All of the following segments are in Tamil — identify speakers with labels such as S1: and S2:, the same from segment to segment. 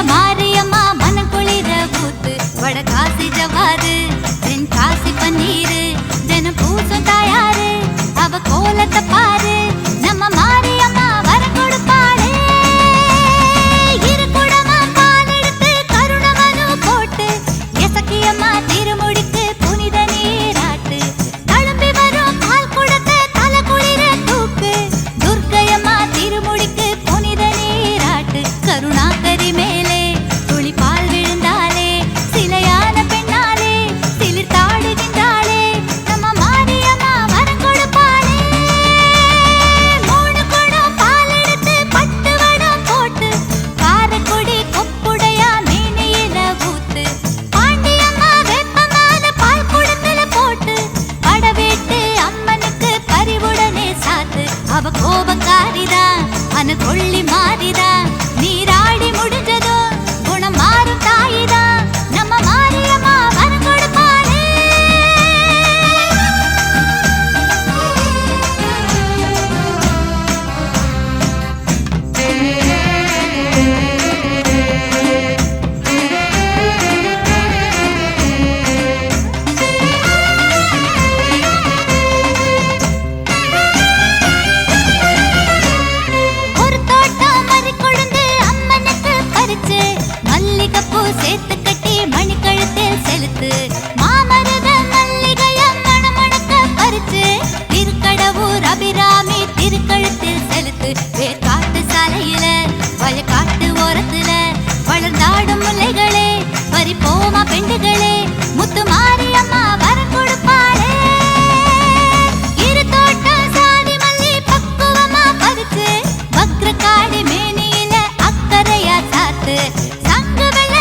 S1: மாரியம்மா மனம் குளிர பூத்து வடகாசி ஜவாது தென்காசி பன்னீரு தினம் பூசும் தாயாரு அவ கோலத்தை பாரு நம்ம மாரியம்மா வரம் கொடுப்பாளே இரு குடமா பால் எடுத்து கருணமனு போட்டு எசக்கியம்மா திருமுடிக்கு புனித நீராட்டு தழும்பி வரும் பால் குடத்தை தலை குளிர தூக்கு துர்க்கையம்மா திருமுடிக்கு புனித நீராட்டு கருணாகரி மேலே துளி பால் விழுந்தாலே சிலையான பெண்ணாலே சிலிர்த்தாடுகின்றாளே நம்ம மாரியம்மா வரம் கொடுப்பாளே மூணு குடம் பால் எடுத்து பட்டு வடம் போட்டு காரக்குடி கொப்புடையா மேனியில ஊத்து பாண்டியம்மா வெப்பமான பால் குடத்துல போட்டு அடவேட்டு அம்மனுக்கு பரிவுடனே சாத்து அவ கோபக்காரிதான் அனு கொள்ளி மாறிதான் நீராடி முடிஞ்சதோ குணம் மாறும் தாயிதான் நம்ம மாரியம்மா வரம் கொடுப்பாளே ஒரு தோட்டம் மறி கொழுந்து அம்மனுக்கு பறிச்சு மல்லிகைப்பூ சேர்த்து கட்டி மணி கழுத்தில் செலுத்து மாமருத மல்லிகைய மணமணக்க பறிச்சு திருக்கடவூர் அபிராமி திருக்கழுத்தில் செலுத்து வேர்காட்டு சாலையில வயக்காட்டு ஓரத்துல வளர்ந்தாடும் முல்லைகளே பறிப்போமா பெண்டுகளே முத்து மாரியம்மா வரம் கொடுப்பாளே இரு தோட்டம் சாதி மல்லி பக்குவமா பறிச்சு வக்ரகாளி மேனியில அக்கறையா சாத்து சங்கு வெள்ள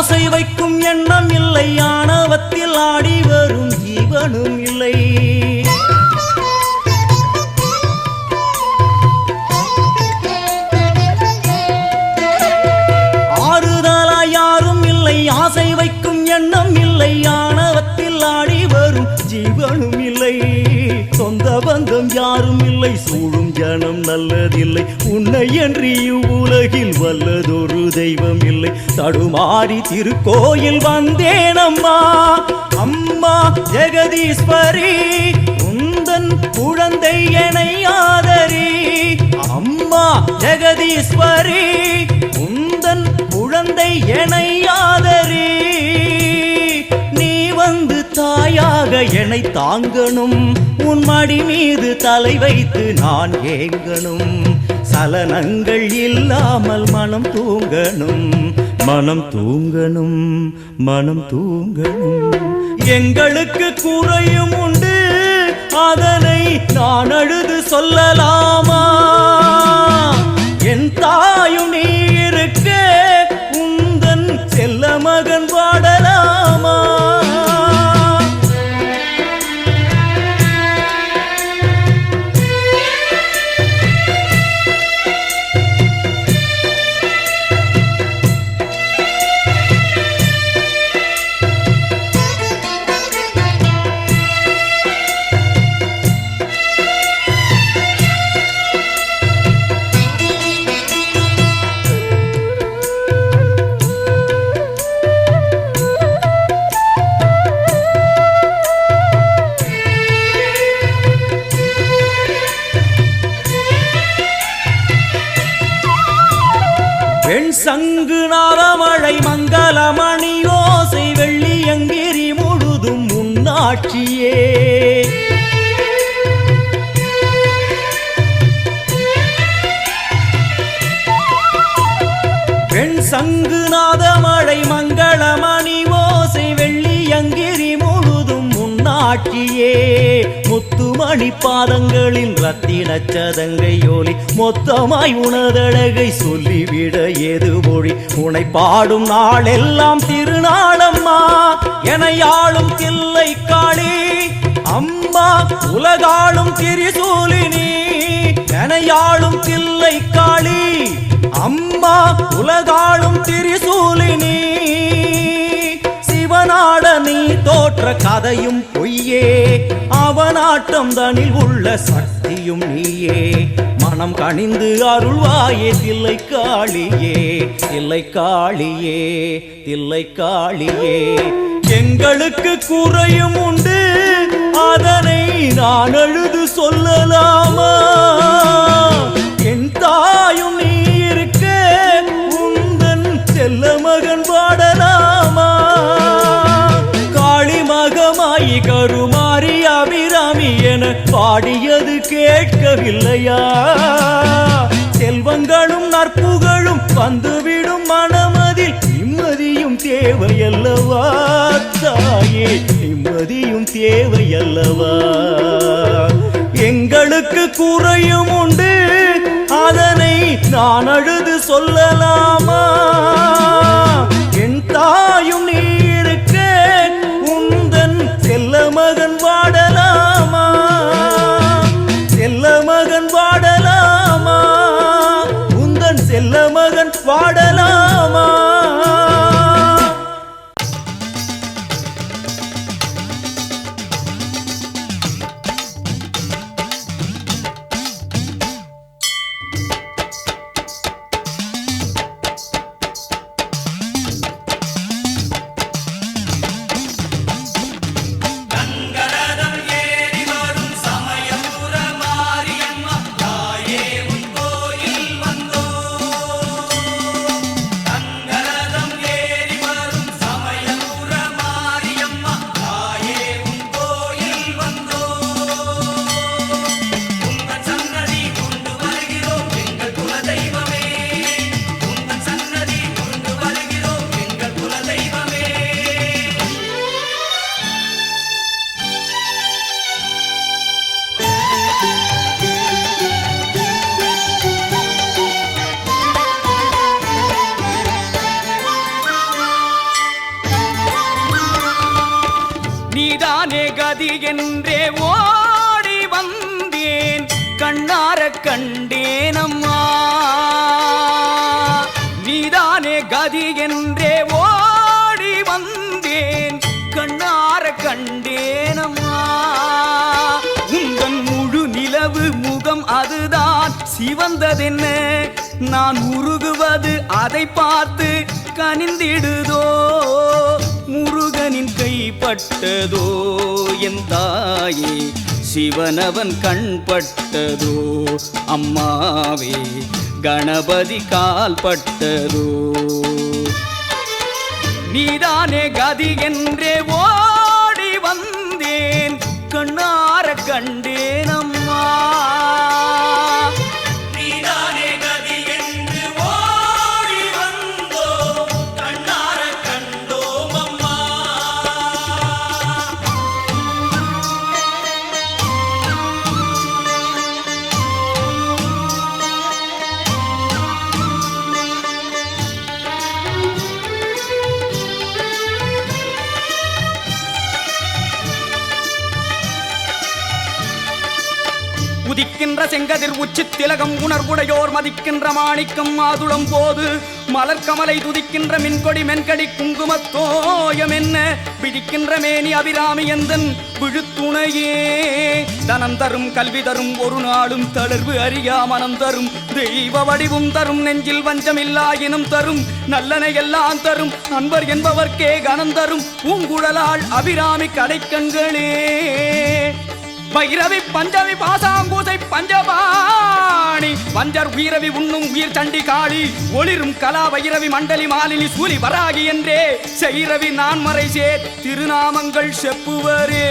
S2: ஆசை வைக்கும் எண்ணம் இல்லை, ஆணவத்தில் ஆடி வரும் ஜீவனும் இல்லை. ஆறுதலா யாரும் இல்லை, ஆசை வைக்கும் எண்ணம் இல்லை, ஆணவத்தில் ஆடி வரும் ஜீவனும் இல்லை. சொந்த பந்தம் யாரும் இல்லை, சூழும் ஜனம் நல்லதில்லை, உன்னை என்று இவ்வுலகில் வல்லதொரு தெய்வம் இல்லை. தடுமாறி திருக்கோயில் வந்தேன் அம்மா, அம்மா ஜெகதீஸ்வரி, உந்தன் குழந்தை என்னை ஆதரி. அம்மா ஜெகதீஸ்வரி, உந்தன் குழந்தை என்னை ஆதரி. நீ வந்து தாயாக என்னை தாங்கணும், உன் மடி மீது தலை வைத்து நான் ஏங்கணும். சலனங்கள் இல்லாமல் மனம் தூங்கணும், மனம் தூங்கணும், மனம் தூங்கணும். எங்களுக்கு குறையும் உண்டு, அதனை நான் அழுது சொல்லலாமா? என் தாயும் நீ இருக்க, உந்தன் செல்ல மகன் பாடலாமா? சங்கு நாதமழை மங்களமணி ஓசை வெள்ளியங்கிரி முழுதும் முன்னாட்சியே. பெண் சங்கு நாதமழை மங்களமணி ஓசை வெள்ளியங்கிரி முழுதும் முன்னாட்சியே. முத்துமணி பாதங்களின் ரத்தின சதங்கை ஒலி, மொத்தமாய் உனதழகை சொல்லிவிட ஏது மொழி? உனை பாடும் நாளெல்லாம் திருநாளம்மா, எனையாளும் தில்லை காளி. அம்மா உலகாளும் திரிசூலினி, எனையாளும் தில்லை காளி. அம்மா உலகாளும் திரிசூலினி. சிவனாட நீ தோற்ற கதையும் பொய்யே, அவனாட்டம் தனில் உள்ள சக்தியும் நீயே. மனம் கனிந்து அருள்வாயே தில்லை காளியே, தில்லை காளியே, தில்லை காளியே. எங்களுக்கு குறையும் உண்டு, அதனை நான் அழுது சொல்லலாமா? என் தாயும் நீ இருக்க, உந்தன் செல்ல மகன் பாடலாமா? காளி மகமாயி கருமாரி அபிராமி என பாடியது கேட்கவில்லையா? செல்வங்களும் நற்புகழும் வந்துவிடும் மனமதில் நிம்மதியும் தேவையல்லவா தாயே, நிம்மதியும் தேவையல்லவா? எங்களுக்கு குறையும் உண்டு, அதனை நான் அழுது சொல்லலாமா? என் தாயும் நீ இருக்க, உந்தன் செல்ல மகன் வாடலாமா? செல்ல மகன் வாடலாமா? உந்தன் செல்ல மகன் வாடலாமா?
S3: என்றே ஓடி வந்தேன் கண்ணார கண்டேனம்மா நீதானே கதி என்றே ஓடி வந்தேன் கண்ணார கண்டேனம்மா உங்கள் முழு நிலவு முகம் அதுதான் சிவந்ததென்ன நான் உருகுவது அதை பார்த்து கனிந்திடுதோ முருகனின் கைப்பட்டதோ என் தாயே சிவனவன் கண்பட்டதோ அம்மாவே கணபதி கால்பட்டதோ நீதானே கதி என்றே ஓடி வந்தேன் கண்ணார கண்டேனம்மா உதிக்கின்ற செங்கதிர் உச்சி திலகம் உணர்வுடையோர் மதிக்கின்ற மாணிக்கம் மாதுளம் போது மலர்கமலை துதிக்கின்ற மின்கொடி மென்கடி குங்குமத்தோயம் என்ன பிடிக்கின்ற மேனி அபிராமி எந்தன் விழுத்துணையே தனம் தரும் கல்வி தரும் ஒரு நாளும் தளர்வு அறியா மனம் தரும் தெய்வ வடிவும் தரும் நெஞ்சில் வஞ்சமில்லா இனம் தரும் நல்லனை எல்லாம் தரும் அன்பர் என்பவர்க்கே கனம் தரும் பூங்குழலாள் அபிராமி கடைக்கண்களே பைரவி பஞ்சவி பாசாம்பூசை பஞ்சபாணி பஞ்சர் உயிரவி உண்ணும் உயிர் சண்டி காளி ஒளிரும் கலா வைரவி மண்டலி மாலினி சூலி வராகி என்றே செய்ரவி நான் மறை சேர் திருநாமங்கள் செப்புவரே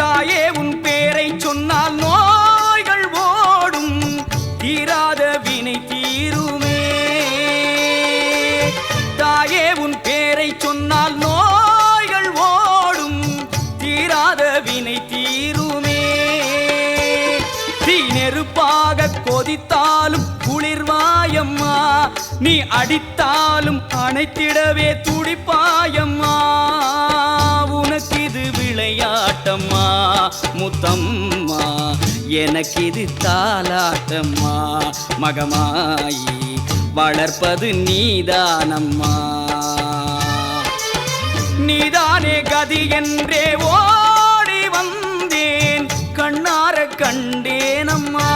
S3: தாயே உன் பேரை சொன்னால் நோய்கள் ஓடும் தீராத வினை தீருமே தாயே உன் பேரை சொன்னால் வினை தீருமே தீ நெருப்பாக கொதித்தாலும் குளிர்வாயம்மா நீ அடித்தாலும் அணைத்திடவே துடிப்பாயம்மா உனக்கு இது விளையாட்டம்மா முத்தம்மா எனக்கு இது தாலாட்டம்மா மகமாயி வளர்ப்பது நீதானம்மா நீதானே கதி என்றே ஓடி வந்தேன் கண்ணார கண்டேனம்மா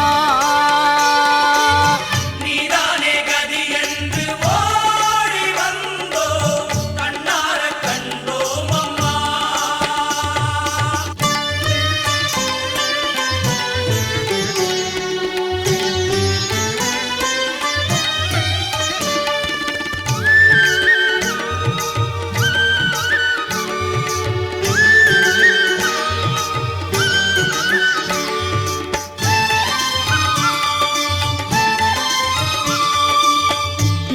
S3: நீதானே கதி என்று ஓடி வந்தோ கண்ணார கண்டோம் அம்மா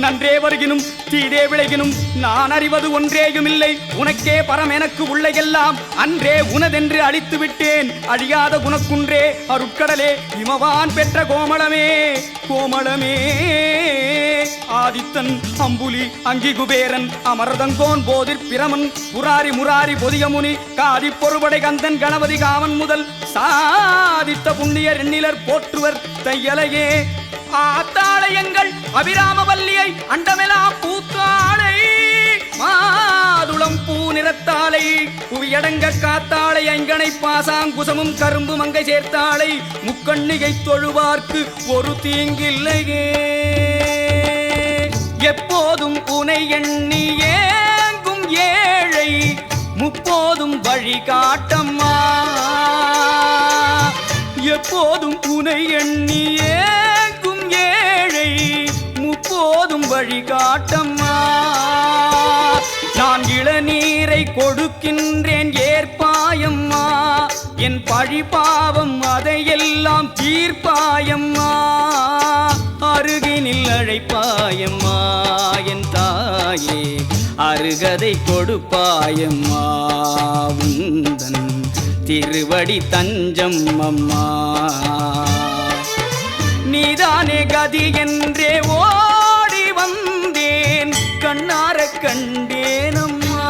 S3: நன்றே வருகினும் தீதே விளைகினும் நான் அறிவது ஒன்றேயும் இல்லை உனக்கே பரம் எனக்கு உள்ள எல்லாம் அன்றே உனதென்று அழித்து விட்டேன் அழியாத குணக்குன்றே அருட்கடலே இமவான் பெற்ற கோமளமே கோமளமே ஆதித்தன் அம்புலி அங்கி குபேரன் அமர்தங்கோன் போதிற் பிரமன் புராரி முராரி பொதியமுனி காதி பொறுபடை கந்தன் கணபதி காமன் முதல் சாதித்த புண்ணியர் எண்ணிலர் போற்றுவர் தையலையே ஆத்தாளையங்கள் அபிராமவல்லியை அண்டமெலாம் பூத்தாளை மாதுளம் பூ நிறத்தாளை புவியடங்க காத்தாளை ஐங்கனை பாசாங்குசமும் கரும்பு மங்கை சேர்த்தாளை முக்கண்ணிகை தொழுவார்க்கு ஒரு தீங்கில்லையே எப்போதும் உனை எண்ணி ஏங்கும் ஏழை முப்போதும் வழி காட்டம்மா எப்போதும் உனை எண்ணி ஏங்கும் ஏழை முப்போதும் வழி காட்டம்மா நான் இளநீரை கொடுக்கின்றேன் ஏற்பாயம்மா என் பழி பாவம் அதையெல்லாம் தீர்ப்பாயம்மா அருகினில் அழைப்பாயம்மா என் தாயே அருகதை கொடுப்பாயம்மா உந்தன் திருவடி தஞ்சம் அம்மா நீதானே கதி என்றே ஓடி வந்தேன் கண்ணார கண்டேனம்மா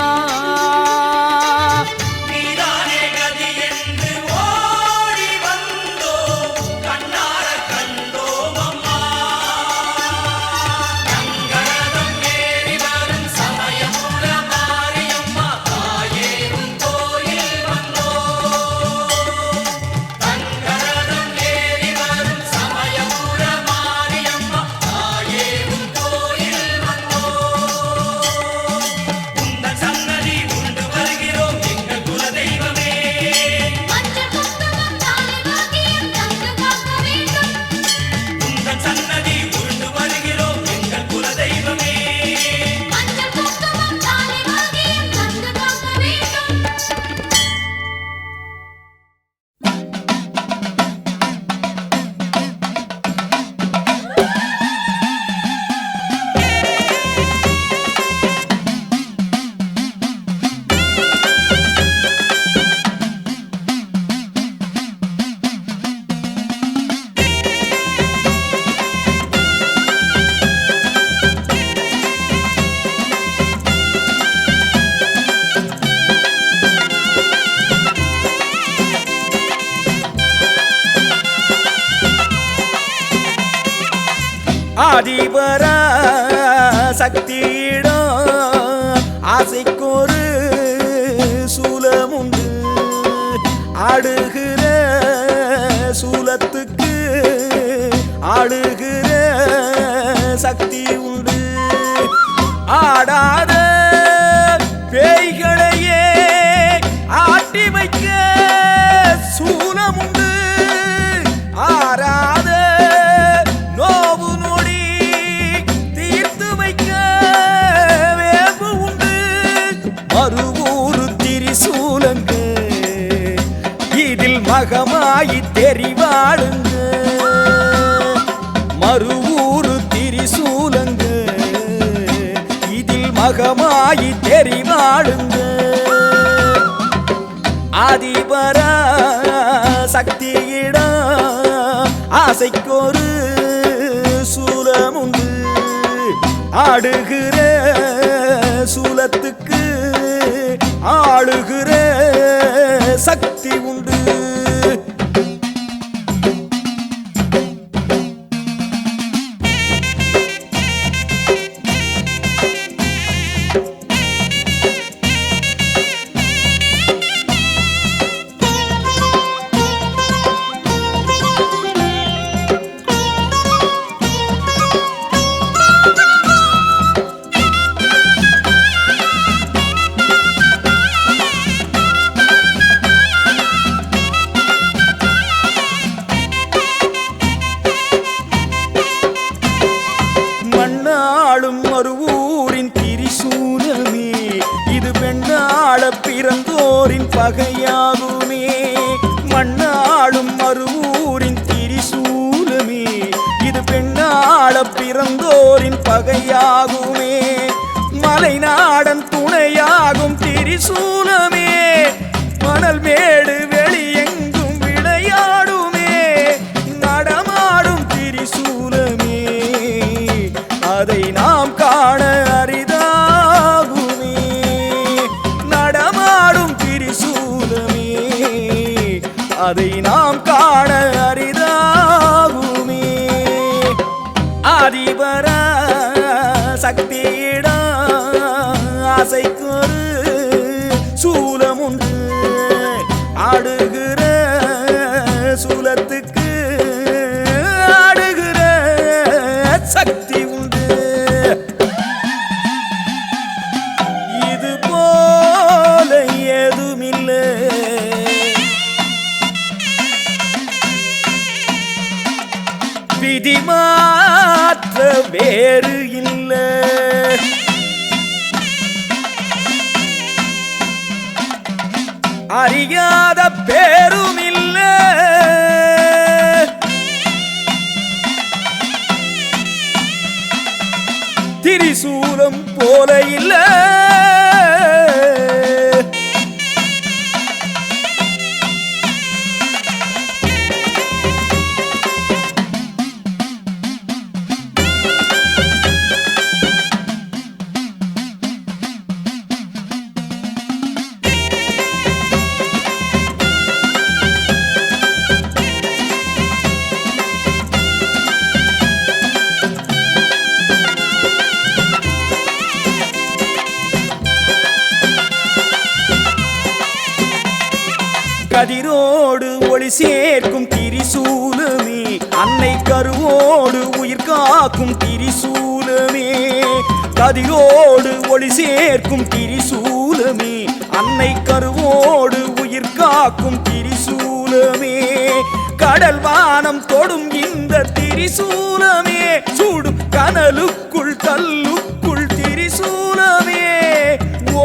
S3: ஆதிபரா சக்தியிடம் ஆசைக்கொரு சூலமுண்டு. ஆடுகிற சூலத்துக்கு ஆடுகிற சக்தி உண்டு. ஆடாத பேய்களையே ஆட்டி வைக்க சூலமுண்டு. ஆறாத நோவு நொடி தீர்த்து வைக்க வேம்பு உண்டு. மறுவூரு திரிசூலங்க இதில் மகமாயி தெரிவாளுங்க. மறுவூரு திரிசூலங்க இதில் மகமாயி தெரிவாளுங்க. ஆதிபரா சக்தியிடம் ஆசைக்கொரு சூலமுண்டு. ஆடுகிற சூலத்துக்கு ஆளுகிற சக்தி உண்டு. மண்ணாளும் மறுவூரின் திரிசூலமே இது பெண்ணாள பிறந்தோரின் பகையாகுமே. மண்ணாளும் மறுவூரின் திரிசூலமே இது பெண்ணாள பிறந்தோரின் பகையாகுமே. மலைநாடன் துணையாகும் திரிசூலமே மணல் மேடு வெளியெங்கும் விளையாடுமே. நடமாடும் திரிசூலமே அதை நாம் காண அரிதாகுமே. நடமாடும் திரிசூலமே அதை நாம் காண அரிதாகுமே. ஆதிபரா சக்தியிடம் ஆசைக்கொரு சூலமுண்டு. ஆடுகிற சூலத்துக்கு ஆடுகிற சக்தி உண்டு. இது போல ஏதுமில்லை விதி மாற்ற வேறு இல்லை. அறியாத பேரும் இல்லை. திரிசூலம் போல இல்லை. கதிரோடு ஒளி சேர்க்கும் திரிசூலமே அன்னை கருவோடு உயிர் காக்கும் திரிசூலமே. கதிரோடு ஒளி சேர்க்கும் திரிசூலமே அன்னை கருவோடு உயிர் காக்கும் திரிசூலமே. கடல் வானம் தொடும் இந்த திரிசூலமே சூடும் கனலுக்குள் கல்லுக்குள் திரிசூலமே.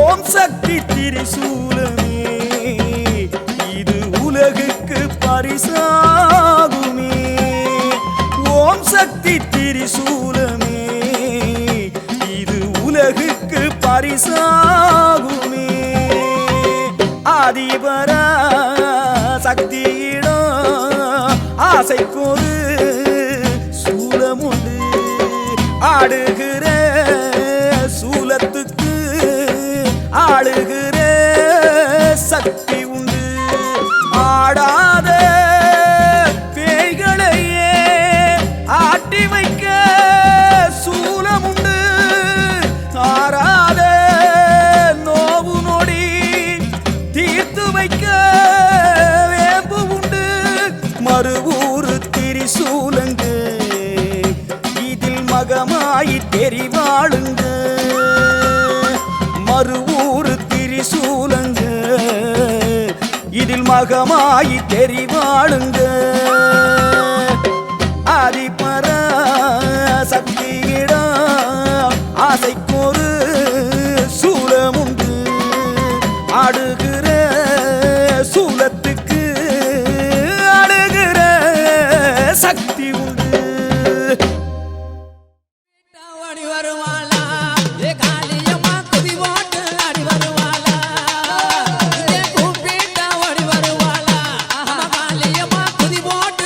S3: ஓம் சக்தி திரிசூலமே இது உலகுக்கு பரிசாகுமே. ஓம் சக்தி திரிசூலமே இது உலகுக்கு பரிசாகுமே. ஆதிபரா சக்தியிடம் ஆசைக்கொரு சூலமுண்டு. ஆடுகிற சூலத்துக்கு ஆளுகிற சக்தி உண்டு. ஆடாத பேய்களையே ஆட்டி வைக்க வைக்க வேம்பு உண்டு மறுவூர் திரிசூலங்க இதில் மகமாயி தெரிவாளுங்க மறுவூர் திரிசூலங்க இதில் மகமாயி தெரிவாளுங்க ஆதிபர சக்தியிடம் ஆசைக்கொரு சூலமுண்டு ஆடுகிற சூலத்துக்கு ஆடுகிற சக்தி உண்டு
S4: அடி வருவாளா ஏ காளியம்மா குதி போட்டு அடி வருவாளா ஏ கூப்பிட்டா ஓடி வருவாளா காளியம்மா குதி போட்டு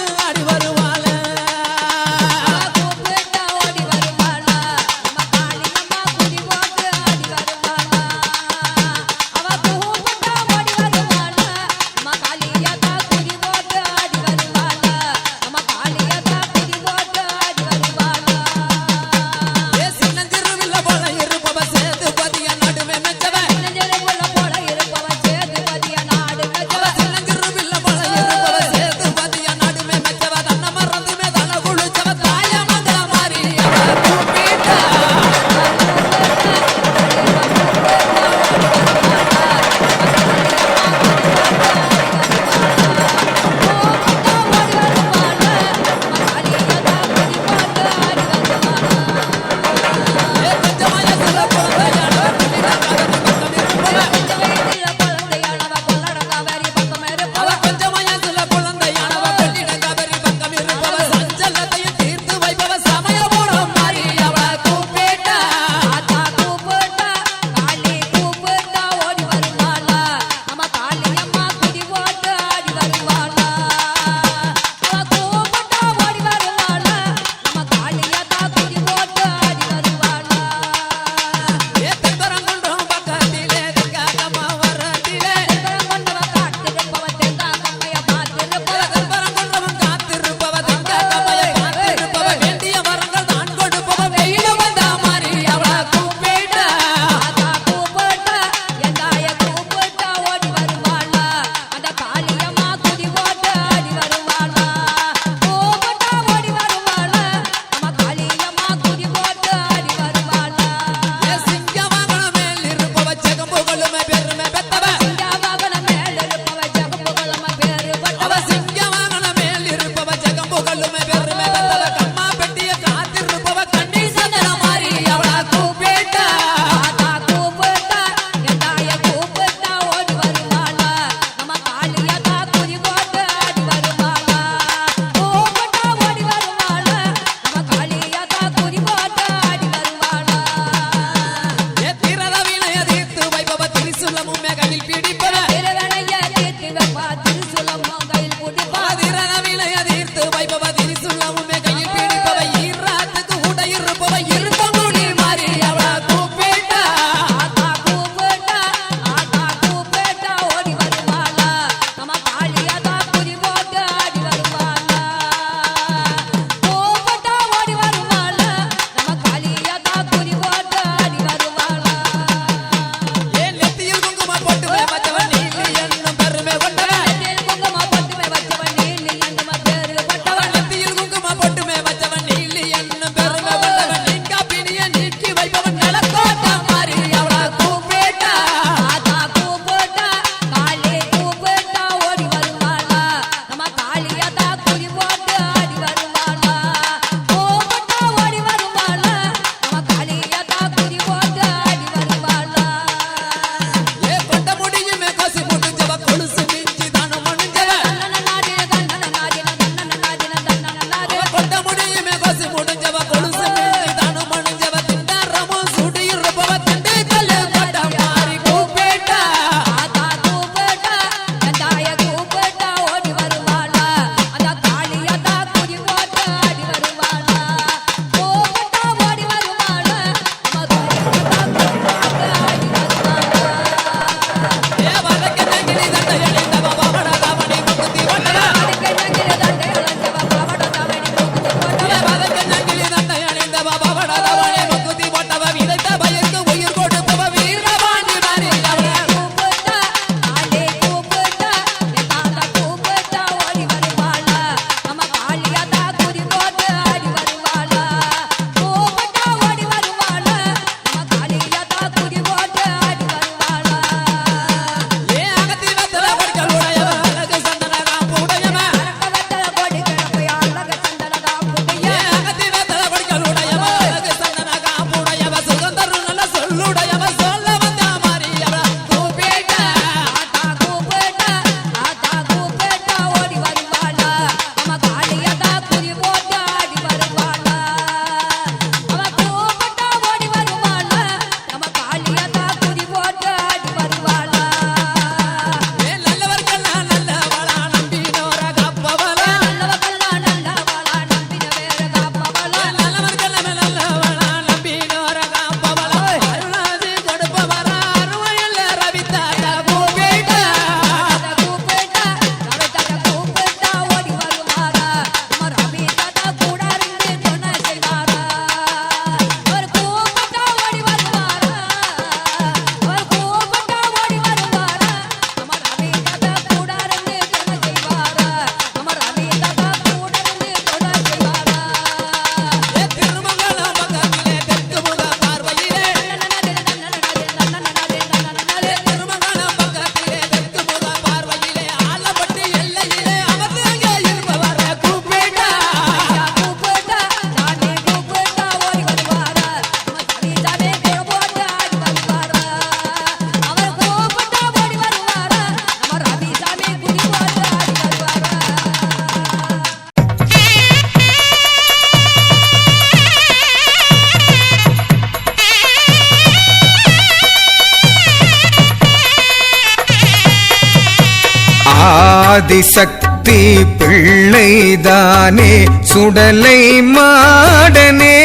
S5: ஆதிசக்தி பிள்ளைதானே சுடலை மாடனே,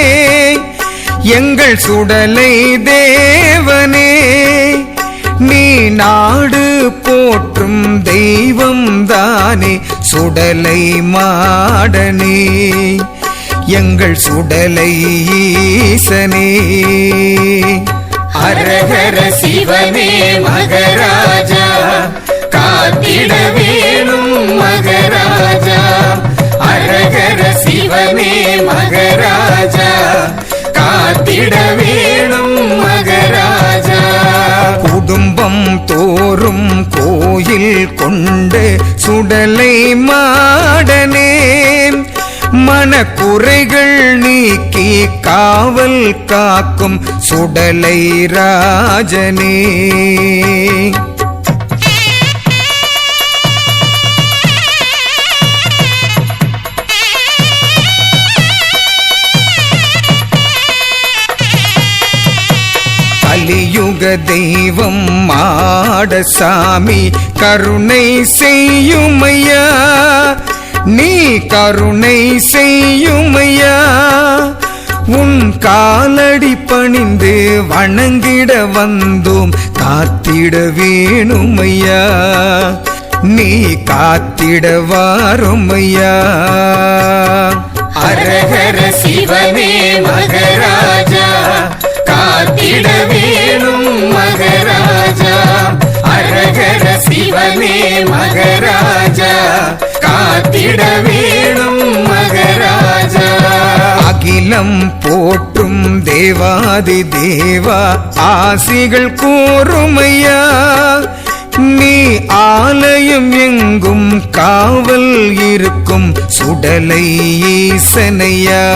S5: எங்கள் சுடலை தேவனே, நீ நாடு போற்றும் தெய்வம் தானே சுடலை மாடனே, எங்கள் சுடலை ஈசனே.
S6: அரஹர சிவனே மகராஜா, காத்திட வேணும் மகராஜா. அரஹர சிவனே மகராஜா, காத்திட வேணும் மகராஜா.
S5: குடும்பம் தோறும் கோயில் கொண்டு சுடலை மாடனே, மனக்குறைகள் நீக்கி காவல் காக்கும் சுடலை ராஜனே. கலியுக தெய்வம் மாடசாமி கருணை செய்யுமையா, நீ கருணை செய்யுமையா. உன் காலடி பணிந்து வணங்கிட வந்தோம், காத்திட வேணுமையா, நீ காத்திட வாருமையா.
S6: அரஹர சிவனே மகராஜா, காத்திட வேணும் மகராஜா. அரஹர சிவனே மகராஜா, காத்திட வேணும் மகராஜா.
S5: அகிலம் போற்றும் தேவாதி தேவா ஆசிகள் கூறுமையா, நீ ஆலயம் எங்கும் காவல் இருக்கும் சுடலை ஈசனையா.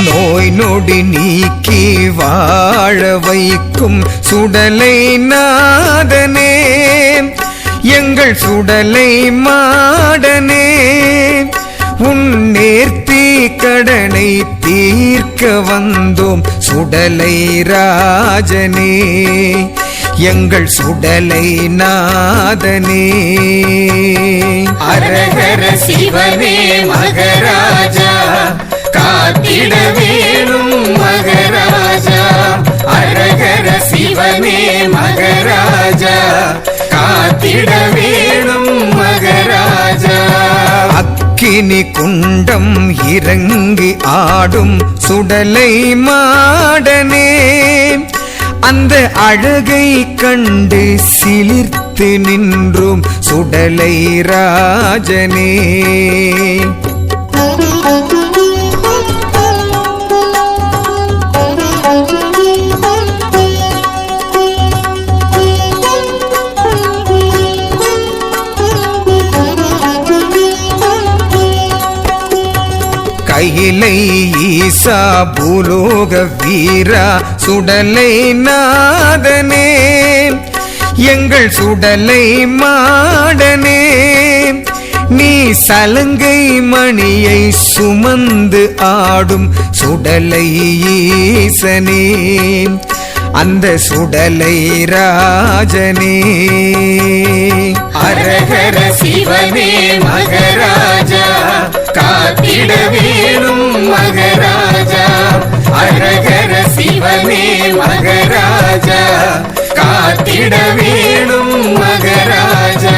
S5: நோய் நொடி நீக்கி வாழ வைக்கும் சுடலை நாதனே, எங்கள் சுடலை மாடனே, உன் நேர்த்தி கடனை தீர்க்க வந்தோம் சுடலை ராஜனே, எங்கள் சுடலை நாதனே.
S6: அரஹர சிவனே மகராஜா, காத்திட வேணும் மகராஜா. அரஹர சிவனே மகராஜா, காத்திட வேணும் மகராஜா.
S5: அக்கினி குண்டம் இறங்கி ஆடும் சுடலை மாடனே, அந்த அழகை கண்டு சிலிர்த்து நின்றும் சுடலை ராஜனே. கையிலை ஈசா பூலோக வீரா சுடலை நாதனே, எங்கள் சுடலை மாடனே, நீ சலங்கை மணியை சுமந்து ஆடும் சுடலை ஈசனே, அந்த சுடலை ராஜனே.
S6: அரஹர சிவனே மகராஜா, காத்திட வேணும் மகராஜா. அரஹர சிவனே மகராஜா, காத்திட வேணும் மகராஜா.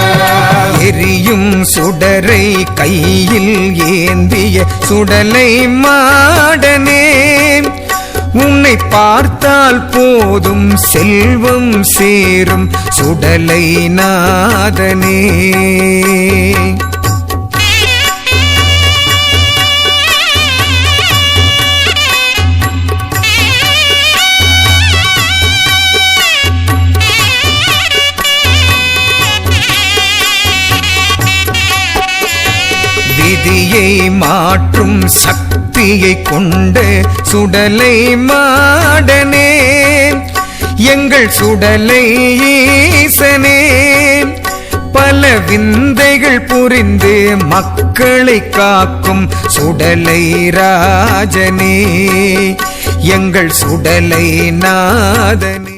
S5: எரியும் சுடரை கையில் ஏந்திய சுடலை மாடனே, உன்னை பார்த்தால் போதும் செல்வம் சேரும் சுடலை நாதனே. விதியை மாற்றும் சக்தியை கொண்டு சுடலை மாடனே, எங்கள் சுடலை ஈசனே, பல விந்தைகள் புரிந்து மக்களை காக்கும் சுடலை ராஜனே எங்கள் சுடலை நாதனே.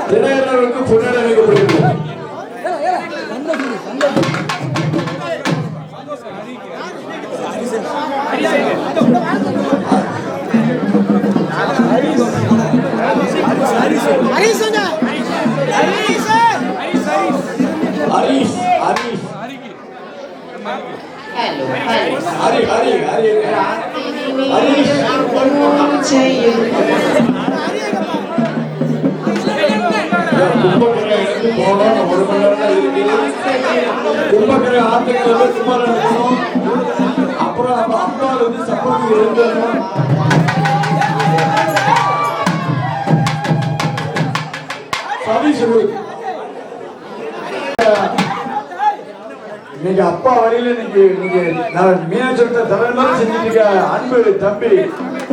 S7: திரையரங்குக்கு பொன்னாடை அணிவிக்கப்படுகிறது. கும்பக்கரை எடுத்து போனோம். ஒரு மணி நேரம் தான் இருக்கு. கும்பக்கரை ஆத்துக்கள் கும்பகரை எடுக்கணும். அப்புறம் அப்பால் வந்து சப்போர்ட் எழுந்தணும். இன்னைக்கு அப்பா வரையில நீங்க மீனாட்சி தலைமுறை செஞ்சுட்டு அன்பு தம்பி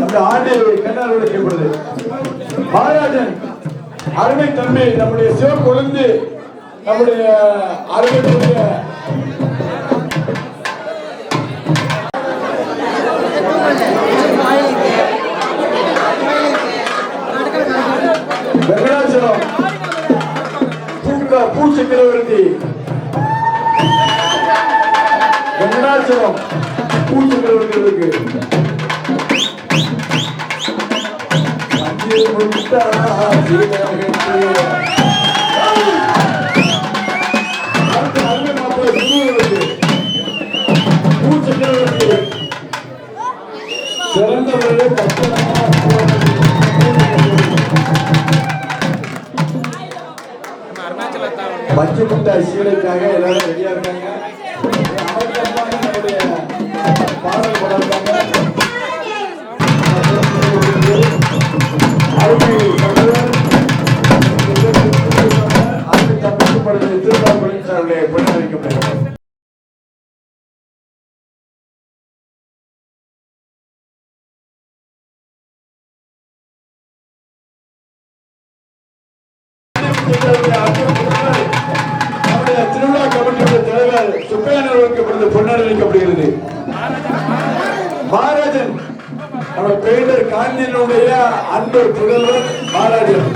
S7: அந்த ஆண்டு கண்ணால் விடுக்கப்படுது. மகாராஜன் அருமை தம்பி நம்முடைய சிவக்கொழுந்து நம்முடைய அருமைக்குரிய வெங்கடாச்சலம் பூச்சக்கரவர்த்தி வெங்கடாச்சலம் பூச்சக்கரவர்த்திகளுக்கு சிறந்த முறையில் பஞ்சு முட்டாய் சீலைக்காக எல்லாரும் ரெடியா இருக்காங்க. பாடல் படம் திருவிழா கமிட்டியுடைய தலைவர் சுப்பையனவர்களுக்கு பொன்னாடை அளிக்கப்படுகிறது. மகாராஜன் நம்ம பெயிண்டர் காந்தியினுடைய அன்பு புதல்வர் மகாராஜன்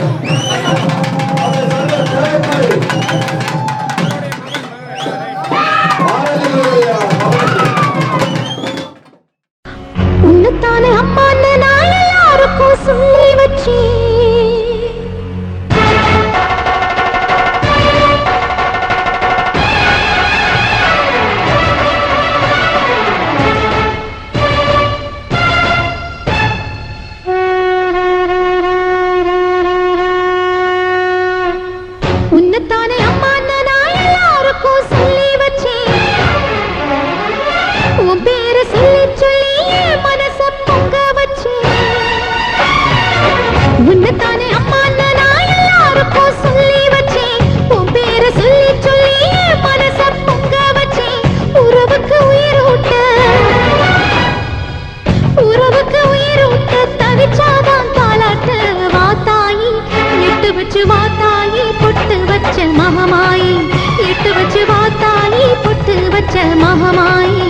S1: உன்னத்தானே அம்மா நான் யாருக்கும் சொல்லி வச்சேன். மகமாயி எட்டு வச்சு வாத்தாயி பொட்டு வச்ச மகமாயி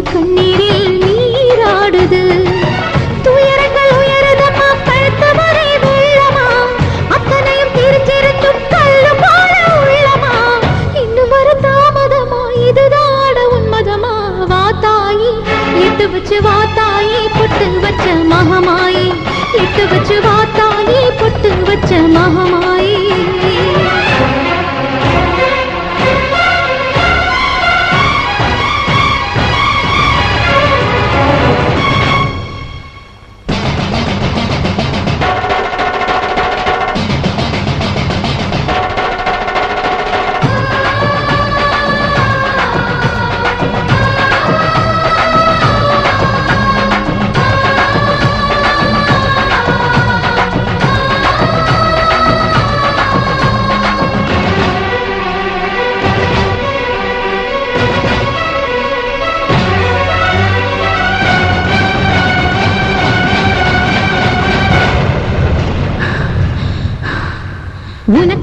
S1: கண்ணீரில் நீராடுது துயரங்கள் உயரதமா கழுத்து வரை வெள்ளமா அத்தனையும் தெரிஞ்சிருந்தும் கல்லு போல உள்ளமா இன்னும் வர தாமதமா இதுதாட உன்மதமா வாத்தாயி எட்டு வச்சு வாத்தாயி பொட்டு வச்ச மகமாயி எட்டு வச்சு வாத்தாயி பொட்டு வச்ச மகமாயி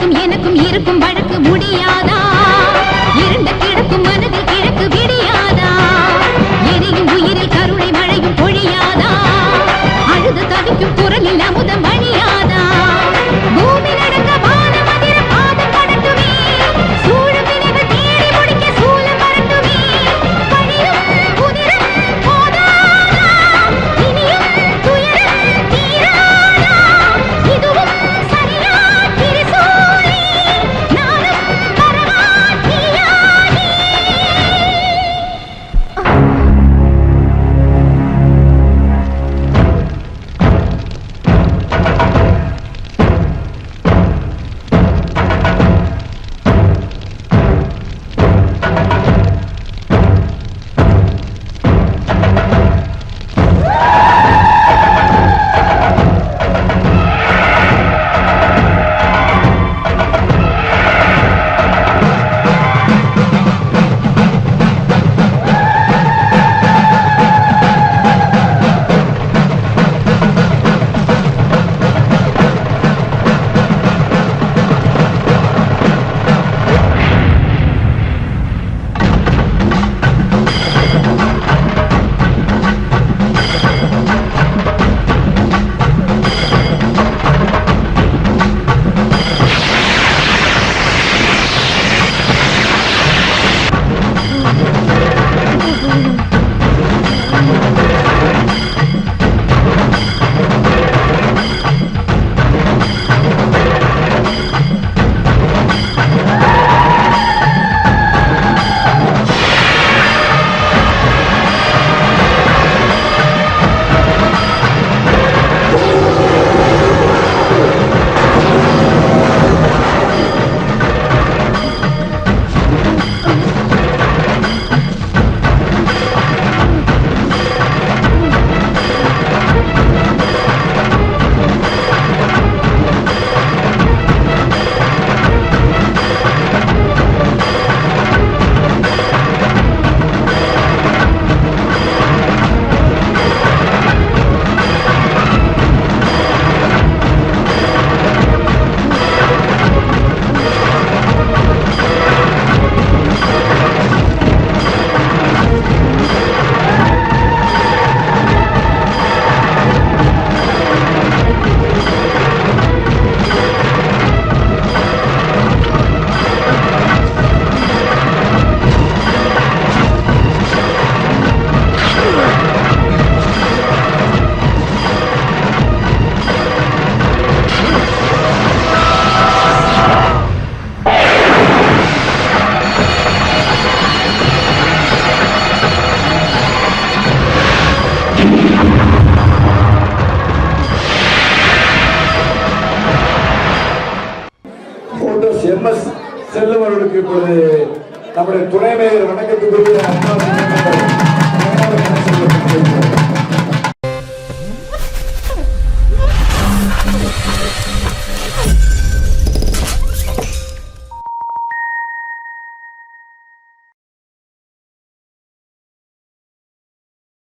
S1: உனக்கும் எனக்கும் இருக்கும் வழக்கு முடியாதா இருண்ட கிடக்கும் மனதில் கிழக்கு விடியாதா எரியும் உயிரில் கருணை மழையும் பொழியாதா அழுது தவிக்கும் குரலில் அமுதம் வழியாதா பூமி நடக்க வானம் அதிர பாதம் கடட்டுமே சூழும் வினைகள் தேடி முடிக்க சூலம் வரட்டுமே பழியும் புதிரும் போதாதா இனியும் துயரம் தீராதா இதுவும் சரியா திரிசூலி நானும் வரவா தீயானி
S7: MS செல்லும் அவர்களுக்கு இப்பொழுது நம்முடைய துணை மேயர் வணக்கத்துக்குரிய